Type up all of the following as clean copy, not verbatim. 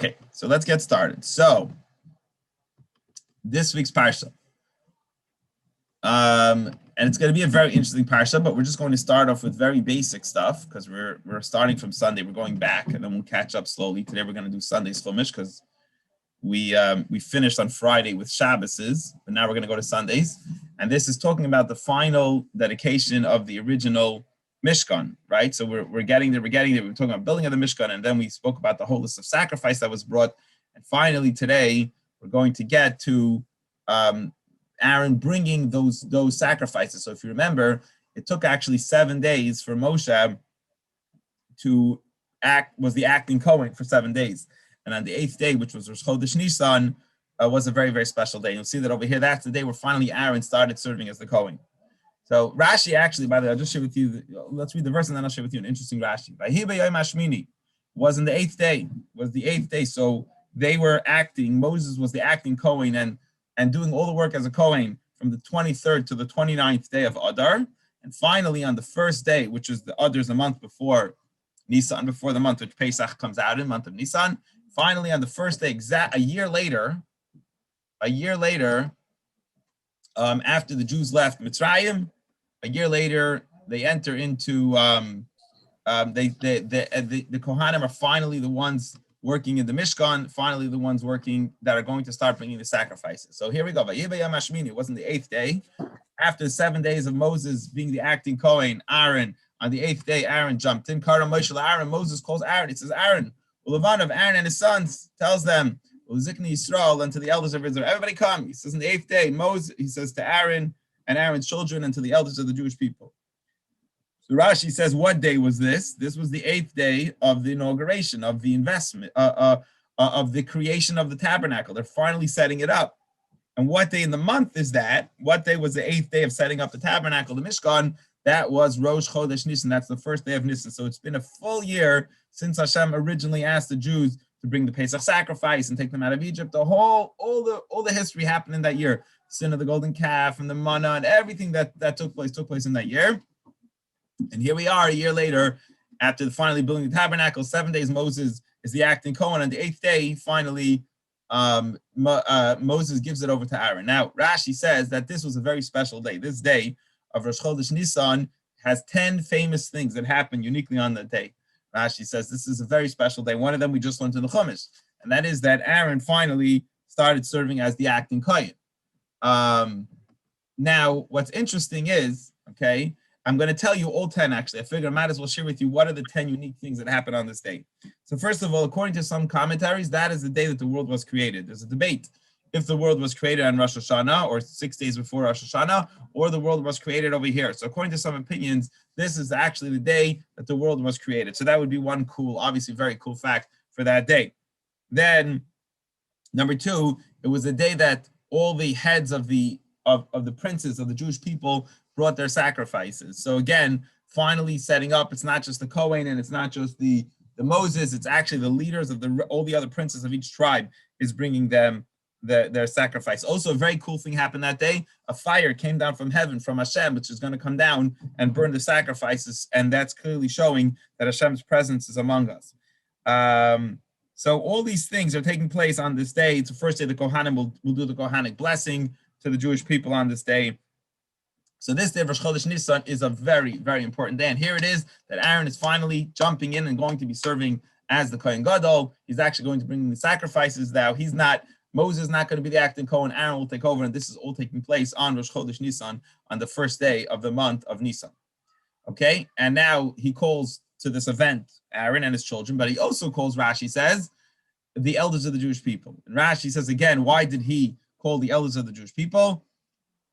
Okay, so let's get started. So this week's parsha, and it's going to be a very interesting parsha, but we're just going to start off with very basic stuff because we're starting from Sunday. We're going back, and then we'll catch up slowly. Today we're going to do Sunday's Chumash because we finished on Friday with Shabbos's, but now we're going to go to Sundays, and this is talking about the final dedication of the original Mishkan, right? So we're getting there. We're talking about building of the Mishkan, and then we spoke about the whole list of sacrifice that was brought, and finally today we're going to get to Aaron bringing those sacrifices. So if you remember, it took actually 7 days for Moshe to was the acting Kohen for 7 days. And on the 8th day, which was Rosh Chodesh Nisan, was a very, very special day. You'll see that over here, that's the day where finally Aaron started serving as the Kohen. So Rashi actually, by the way, I'll just share with you, let's read the verse and then I'll share with you an interesting Rashi. Was in the 8th day, was the 8th day. So they were acting, Moses was the acting Kohen and doing all the work as a Kohen from the 23rd to the 29th day of Adar. And finally on the first day, which is the Adar's a month before Nisan, before the month which Pesach comes out in, month of Nisan. Finally on the first day, a year later, after the Jews left Mitzrayim, a year later, they enter into the Kohanim are finally the ones working in the Mishkan, finally the ones working that are going to start bringing the sacrifices. So here we go. It wasn't the 8th day. After 7 days of Moses being the acting Kohen, Aaron, on the 8th day, Aaron jumped in. Moses calls Aaron. It says, Aaron, Ulavan of Aaron and his sons, tells them, Uzikni Yisrael, and to the elders of Israel, everybody come. He says, in the 8th day, Moses, he says to Aaron and Aaron's children and to the elders of the Jewish people. So Rashi says, what day was this? This was the 8th day of the inauguration, of the investment, of the creation of the tabernacle. They're finally setting it up. And what day in the month is that? What day was the 8th day of setting up the tabernacle, the Mishkan? That was Rosh Chodesh Nisan. That's the first day of Nisan. So it's been a full year since Hashem originally asked the Jews to bring the Pesach sacrifice and take them out of Egypt. All the history happened in that year. Sin of the golden calf and the manna and everything that took place in that year. And here we are a year later, after finally building the tabernacle. 7 days Moses is the acting Kohen. On the 8th day, finally, Moses gives it over to Aaron. Now, Rashi says that this was a very special day. This day of Rosh Chodesh Nisan has 10 famous things that happen uniquely on that day. Rashi says this is a very special day. One of them we just learned in the Chumash, and that is that Aaron finally started serving as the acting Kohen. Now, what's interesting is, okay, I'm going to tell you all 10 actually. I figure I might as well share with you what are the 10 unique things that happened on this day. So first of all, according to some commentaries, that is the day that the world was created. There's a debate if the world was created on Rosh Hashanah or 6 days before Rosh Hashanah, or the world was created over here. So according to some opinions, this is actually the day that the world was created. So that would be one cool, obviously very cool fact for that day. Then number 2, it was the day that all the heads of the princes of the Jewish people brought their sacrifices. So again, finally setting up, it's not just the Kohen and it's not just the Moses, it's actually the leaders of all the other princes of each tribe is bringing them their sacrifice. Also, a very cool thing happened that day. A fire came down from heaven, from Hashem, which is going to come down and burn the sacrifices, and that's clearly showing that Hashem's presence is among us. So all these things are taking place on this day. It's the first day the Kohanim will do the Kohanic blessing to the Jewish people on this day. So this day of Rosh Chodesh Nisan is a very, very important day. And here it is that Aaron is finally jumping in and going to be serving as the Kohen Gadol. He's actually going to bring the sacrifices now. Moses is not going to be the acting Kohen. Aaron will take over, and this is all taking place on Rosh Chodesh Nisan on the first day of the month of Nisan. Okay, and now he calls to this event Aaron and his children, but he also calls, Rashi says, the elders of the Jewish people. And Rashi says again, why did he call the elders of the Jewish people?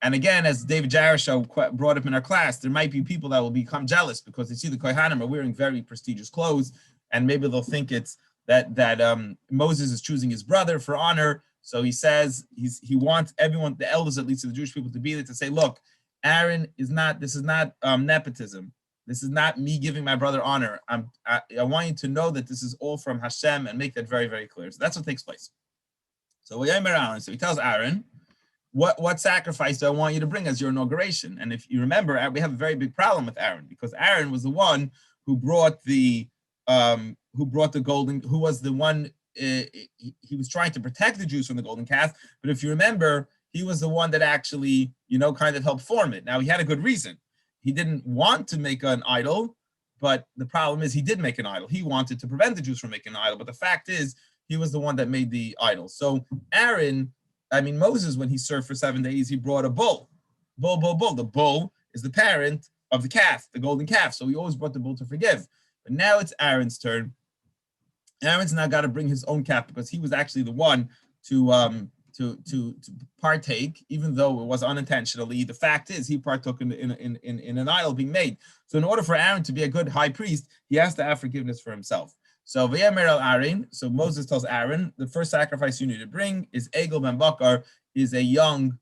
And again, as David Jarishow brought up in our class, there might be people that will become jealous because they see the Kohanim are wearing very prestigious clothes, and maybe they'll think it's that Moses is choosing his brother for honor. So he says he wants everyone, the elders at least of the Jewish people, to be there to say, look, Aaron this is not nepotism. This is not me giving my brother honor. I want you to know that this is all from Hashem and make that very, very clear. So that's what takes place. So he tells Aaron, what sacrifice do I want you to bring as your inauguration? And if you remember, we have a very big problem with Aaron because Aaron was the one who brought the golden, who was the one he was trying to protect the Jews from the golden calf. But if you remember, he was the one that actually, kind of helped form it. Now, he had a good reason. He didn't want to make an idol, but the problem is he did make an idol. He wanted to prevent the Jews from making an idol. But the fact is, he was the one that made the idol. So Moses, when he served for 7 days, he brought a bull. Bull. The bull is the parent of the calf, the golden calf. So he always brought the bull to forgive. But now it's Aaron's turn. Aaron's now got to bring his own calf because he was actually the one to partake, even though it was unintentionally. The fact is, he partook in an idol being made. So in order for Aaron to be a good high priest, he has to have forgiveness for himself. So V'yemer el Aaron. So Moses tells Aaron, the first sacrifice you need to bring is Egel ben Bakar, is a young,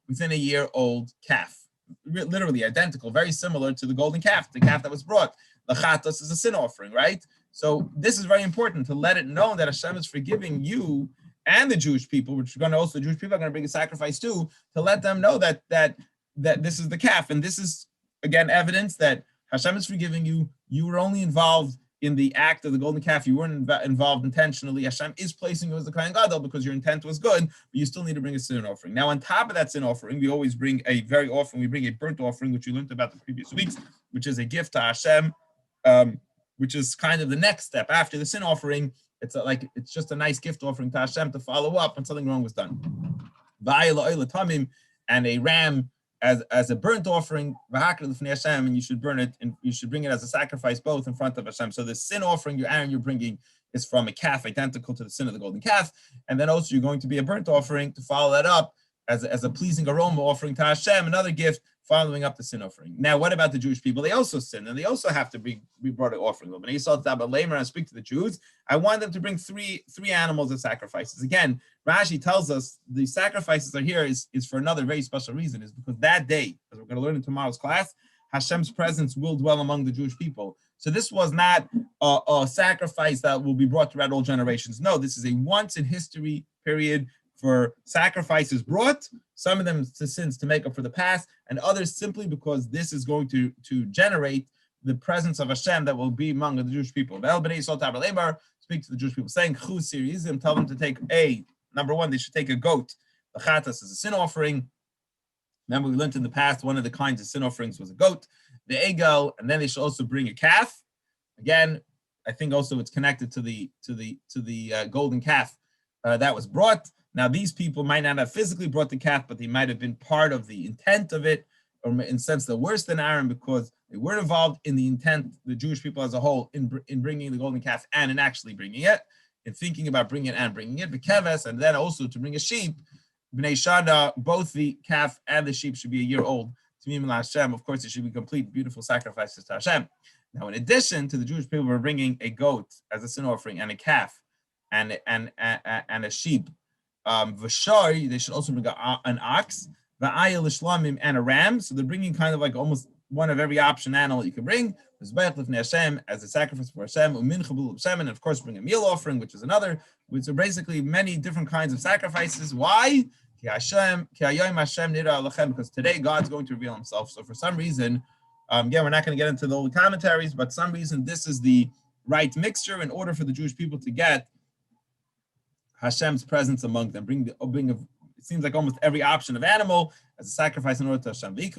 within a year old calf, literally identical, very similar to the golden calf, the calf that was brought. The chatos is a sin offering, right? So this is very important to let it know that Hashem is forgiving you and the Jewish people, which are going to also, the Jewish people are going to bring a sacrifice too, to let them know that this is the calf. And this is, again, evidence that Hashem is forgiving you. You were only involved in the act of the golden calf. You weren't involved intentionally. Hashem is placing you as the Kohen Gadol because your intent was good, but you still need to bring a sin offering. Now, on top of that sin offering, we always bring we bring a burnt offering, which we learned about the previous weeks, which is a gift to Hashem, which is kind of the next step after the sin offering. It's just a nice gift offering to Hashem to follow up when something wrong was done. And a ram as a burnt offering, and you should burn it, and you should bring it as a sacrifice both in front of Hashem. So the sin offering you're bringing is from a calf identical to the sin of the golden calf, and then also you're going to be a burnt offering to follow that up as a pleasing aroma offering to Hashem, another gift following up the sin offering. Now, what about the Jewish people? They also sin, and they also have to be brought an offering. But Esau and speak to the Jews. I want them to bring three animals as sacrifices. Again, Rashi tells us the sacrifices are here is for another very special reason, is because that day, as we're going to learn in tomorrow's class, Hashem's presence will dwell among the Jewish people. So this was not a sacrifice that will be brought throughout all generations. No, this is a once in history period for sacrifices brought, some of them to sins to make up for the past, and others simply because this is going to generate the presence of Hashem that will be among the Jewish people. Speak to the Jewish people, saying, tell them to take number one, they should take a goat. The chatas is a sin offering. Remember, we learned in the past, one of the kinds of sin offerings was a goat, the egel, and then they should also bring a calf. Again, I think also it's connected to the golden calf that was brought. Now, these people might not have physically brought the calf, but they might have been part of the intent of it, or in a sense, they're worse than Aaron because they were involved in the intent, the Jewish people as a whole, in bringing the golden calf and in actually bringing it, in thinking about bringing it and bringing it, Bekeves, and then also to bring a sheep, Bnei Shada, both the calf and the sheep should be a year old. To Hashem, of course, it should be complete, beautiful sacrifices to Hashem. Now, in addition to the Jewish people were bringing a goat as a sin offering and a calf and a sheep, Vashari, they should also bring an ox, Va'ayil Ishlamim, and a ram. So they're bringing kind of like almost one of every option animal you can bring. Hashem as a sacrifice for Hashem, and of course bring a meal offering, which is another. Which are basically many different kinds of sacrifices. Why? Because today God's going to reveal Himself. So for some reason, again, we're not going to get into the old commentaries, but some reason this is the right mixture in order for the Jewish people to get Hashem's presence among them. It seems like almost every option of animal as a sacrifice in order to Hashem. And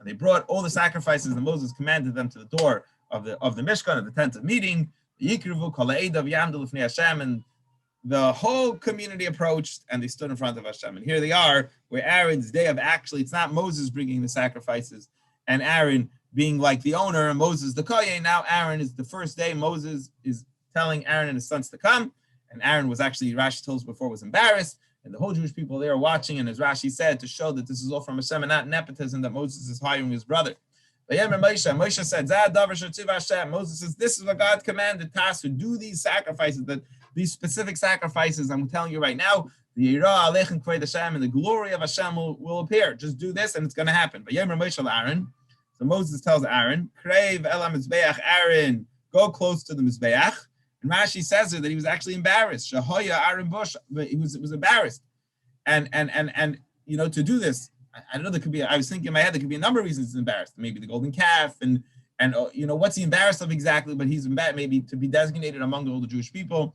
they brought all the sacrifices that Moses commanded them to the door of the Mishkan, of the tent of meeting. And the whole community approached and they stood in front of Hashem. And here they are, where Aaron's day of it's not Moses bringing the sacrifices and Aaron being like the owner and Moses the Kohen. Now Aaron is the first day. Moses is telling Aaron and his sons to come. And Aaron was actually, Rashi told us before, was embarrassed. And the whole Jewish people there watching. And as Rashi said, to show that this is all from Hashem and not nepotism, that Moses is hiring his brother. Moshe said, Moses says, this is what God commanded us to do these sacrifices, that these specific sacrifices, I'm telling you right now, the Yirah Aleichem Kvod Hashem, and the glory of Hashem will appear. Just do this and it's going to happen. So Moses tells Aaron, Krev Elam Mizbeach, Aaron, go close to the Mizbeach. And Rashi says that he was actually embarrassed. Shahoya Aaron Bush, he was embarrassed. And to do this, I don't know, I was thinking in my head, there could be a number of reasons he's embarrassed. Maybe the golden calf and And what's he embarrassed of exactly? But he's embarrassed maybe to be designated among all the Jewish people.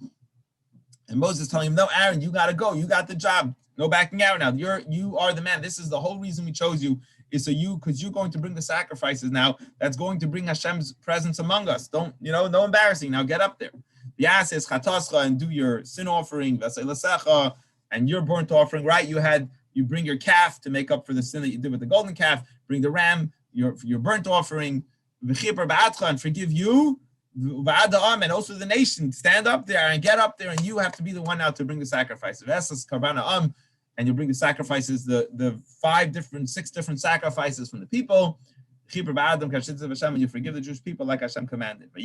And Moses telling him, no, Aaron, you got to go. You got the job. No backing out now. You are the man. This is the whole reason we chose you, is so because you're going to bring the sacrifices now. That's going to bring Hashem's presence among us. Don't, no embarrassing. Now get up there. Yas is chatascha, and do your sin offering, and your burnt offering, right? You bring your calf to make up for the sin that you did with the golden calf. Bring the ram, your burnt offering, and forgive you. And also the nation, stand up there and get up there, and you have to be the one now to bring the sacrifices. And you bring the sacrifices, the 6 different sacrifices from the people. And you forgive the Jewish people like Hashem commanded. So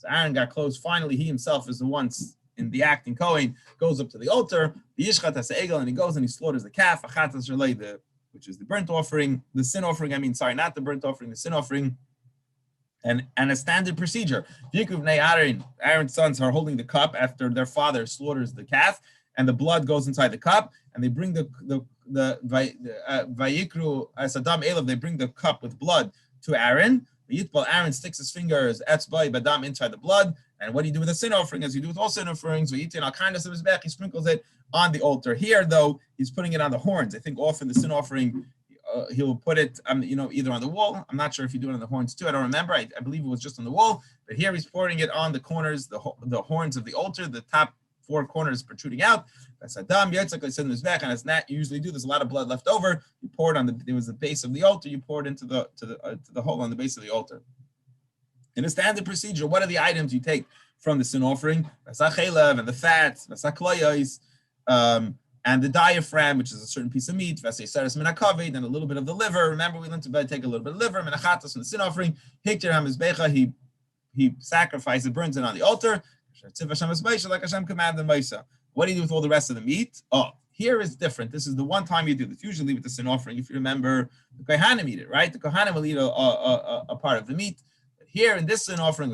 Aaron got close. Finally, he himself is the one in the acting Kohen, goes up to the altar, and he goes and he slaughters the calf, which is the burnt offering, the sin offering. Not the burnt offering, the sin offering. And a standard procedure. Aaron's sons are holding the cup after their father slaughters the calf, and the blood goes inside the cup, and they bring the Vayikru Asadam Elav, they bring the cup with blood to Aaron. Aaron sticks his fingers badam inside the blood. And what do you do with the sin offering? As you do with all sin offerings, he sprinkles it on the altar. Here, though, he's putting it on the horns. I think often the sin offering, he'll put it, either on the wall. I'm not sure if you do it on the horns too. I don't remember. I believe it was just on the wall. But here he's pouring it on the corners, the horns of the altar, the top 4 corners protruding out. That's Adam. And as not usually do, there's a lot of blood left over. You pour it on there was the base of the altar. You pour it into the hole on the base of the altar. In a standard procedure, what are the items you take from the sin offering? And the fats, and the diaphragm, which is a certain piece of meat, and a little bit of the liver. Remember, we learned to take a little bit of liver, menachatos from the sin offering. He sacrifices, burns it on the altar. Like Hashem commanded Moshe. What do you do with all the rest of the meat? Oh, here is different. This is the one time you do this. Usually with the sin offering, if you remember, the Kohanim eat it, right? The Kohanim will eat a part of the meat. But here in this sin offering,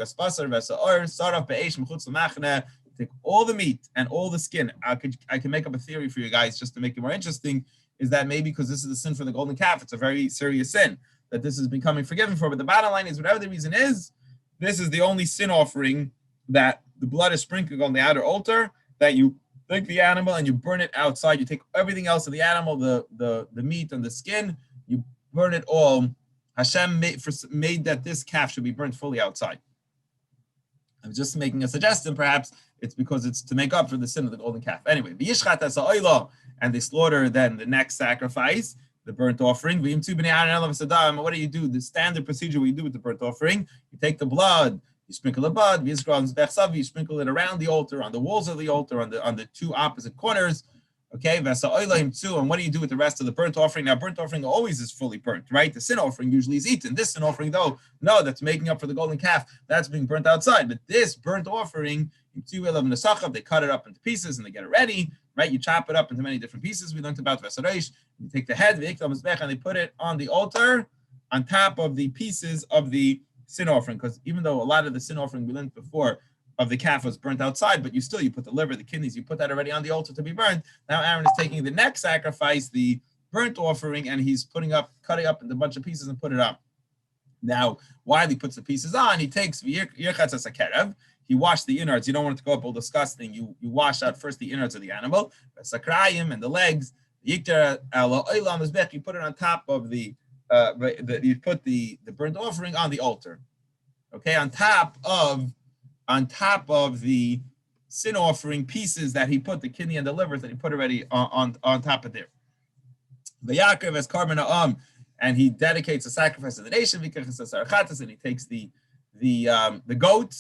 take all the meat and all the skin. I can make up a theory for you guys just to make it more interesting, is that maybe because this is the sin for the golden calf, it's a very serious sin that this is becoming forgiven for. But the bottom line is, whatever the reason is, this is the only sin offering that the blood is sprinkled on the outer altar, that you take the animal and you burn it outside. You take everything else of the animal, the meat and the skin, you burn it all. Hashem made that this calf should be burnt fully outside. I'm just making a suggestion, perhaps it's because it's to make up for the sin of the golden calf. Anyway, and they slaughter then the next sacrifice, the burnt offering. What do you do? The standard procedure we do with the burnt offering, you take the blood, you sprinkle the blood, you sprinkle it around the altar, on the walls of the altar, on the 2 opposite corners. Okay, and what do you do with the rest of the burnt offering? Now, burnt offering always is fully burnt, right? The sin offering usually is eaten. This sin offering, though, no, that's making up for the golden calf. That's being burnt outside. But this burnt offering, they cut it up into pieces and they get it ready, right? You chop it up into many different pieces. We learned about Vesaresh. You take the head, and they put it on the altar on top of the pieces of the sin offering. Because even though a lot of the sin offering we learned before of the calf was burnt outside, but you put the liver, the kidneys, you put that already on the altar to be burnt. Now Aaron is taking the next sacrifice, the burnt offering, and he's cutting up into a bunch of pieces and put it up. Now, while he puts the pieces on, he takes he washed the innards. You don't want it to go up all disgusting. You wash out first the innards of the animal, the sakrayim and the legs. You put it on top of you put the burnt offering on the altar. Okay, on top of the sin offering pieces that he put, the kidney and the liver that he put already on top of there. The Yaakov as Karban and he dedicates a sacrifice to the nation, and he takes the goat,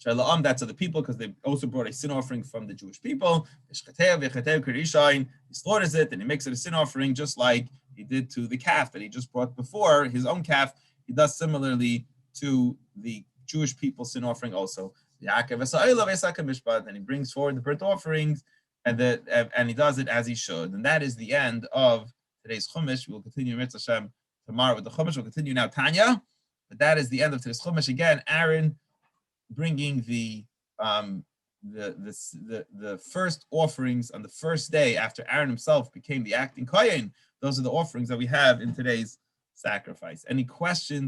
that's of the people, because they also brought a sin offering from the Jewish people. He slaughters it, and he makes it a sin offering, just like he did to the calf that he just brought before, his own calf. He does similarly to the Jewish people sin offering also. And he brings forward the burnt offerings, and he does it as he should. And that is the end of today's Chumash. We will continue Mitzvah Hashem tomorrow with the Chumash. We'll continue now Tanya, but that is the end of today's Chumash. Again, Aaron bringing the first offerings on the first day after Aaron himself became the acting Kohen. Those are the offerings that we have in today's sacrifice. Any questions?